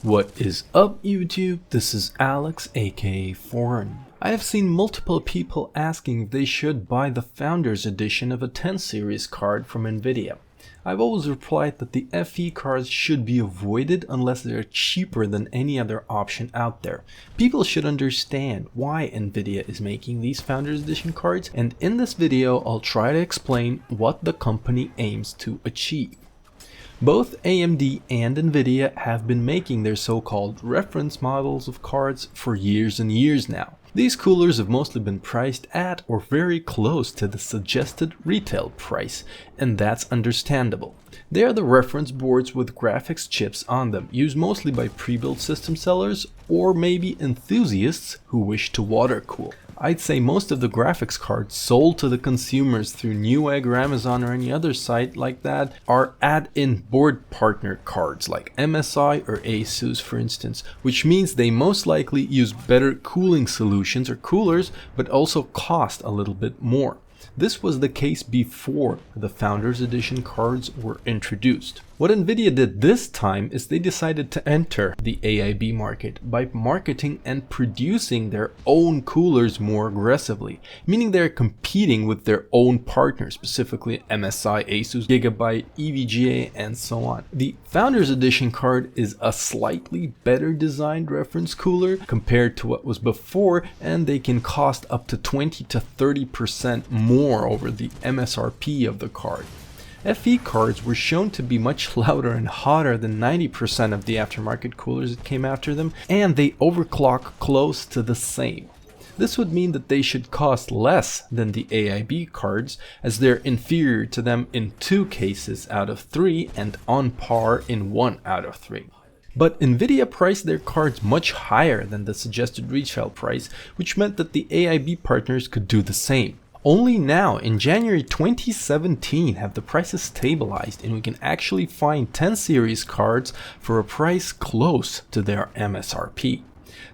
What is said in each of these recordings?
What is up YouTube? This is Alex aka Foreign. I have seen multiple people asking if they should buy the Founders Edition of a 10 series card from Nvidia. I've always replied that the FE cards should be avoided unless they're cheaper than any other option out there. People should understand why Nvidia is making these Founders Edition cards, and in this video I'll try to explain what the company aims to achieve. Both AMD and Nvidia have been making their so-called reference models of cards for years and years now. These coolers have mostly been priced at or very close to the suggested retail price, and that's understandable. They are the reference boards with graphics chips on them, used mostly by pre-built system sellers or maybe enthusiasts who wish to water cool. I'd say most of the graphics cards sold to the consumers through Newegg or Amazon or any other site like that are add-in board partner cards like MSI or Asus for instance, which means they most likely use better cooling solutions or coolers but also cost a little bit more. This was the case before the Founders Edition cards were introduced. What Nvidia did this time is they decided to enter the AIB market by marketing and producing their own coolers more aggressively, meaning they're competing with their own partners, specifically MSI, Asus, Gigabyte, EVGA, and so on. The Founders Edition card is a slightly better designed reference cooler compared to what was before, and they can cost up to 20 to 30% more over the MSRP of the card. FE cards were shown to be much louder and hotter than 90% of the aftermarket coolers that came after them, and they overclock close to the same. This would mean that they should cost less than the AIB cards, as they're inferior to them in 2 cases out of 3 and on par in 1 out of 3. But Nvidia priced their cards much higher than the suggested retail price, which meant that the AIB partners could do the same. Only now, in January 2017, have the prices stabilized and we can actually find 10 series cards for a price close to their MSRP.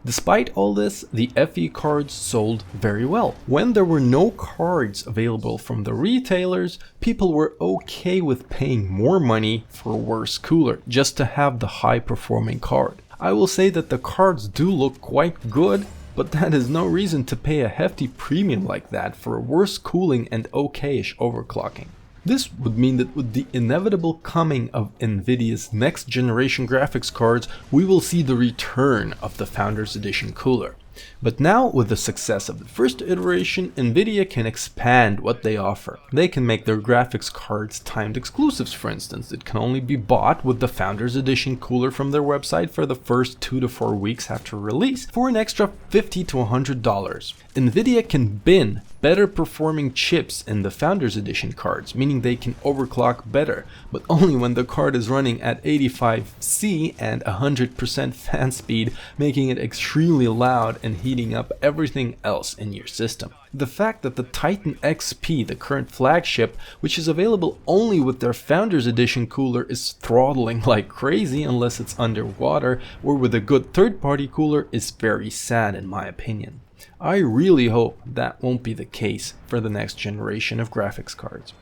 Despite all this, the FE cards sold very well. When there were no cards available from the retailers, people were okay with paying more money for a worse cooler just to have the high performing card. I will say that the cards do look quite good, but that is no reason to pay a hefty premium like that for a worse cooling and okayish overclocking. This would mean that with the inevitable coming of Nvidia's next generation graphics cards, we will see the return of the Founders Edition cooler. But now, with the success of the first iteration, Nvidia can expand what they offer. They can make their graphics cards timed exclusives, for instance, that can only be bought with the Founders Edition cooler from their website for the first 2 to 4 weeks after release for an extra $50 to $100. Nvidia can bin better performing chips in the Founders Edition cards, meaning they can overclock better, but only when the card is running at 85C and 100% fan speed, making it extremely loud and heating up everything else in your system. The fact that the Titan XP, the current flagship, which is available only with their Founders Edition cooler, is throttling like crazy unless it's underwater or with a good third-party cooler is very sad in my opinion. I really hope that won't be the case for the next generation of graphics cards.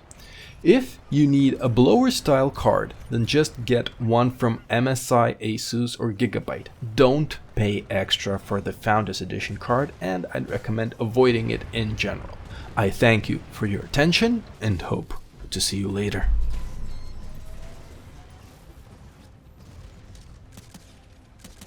If you need a blower style card, then just get one from MSI, Asus or Gigabyte. Don't pay extra for the Founders Edition card, and I'd recommend avoiding it in general. I thank you for your attention and hope to see you later.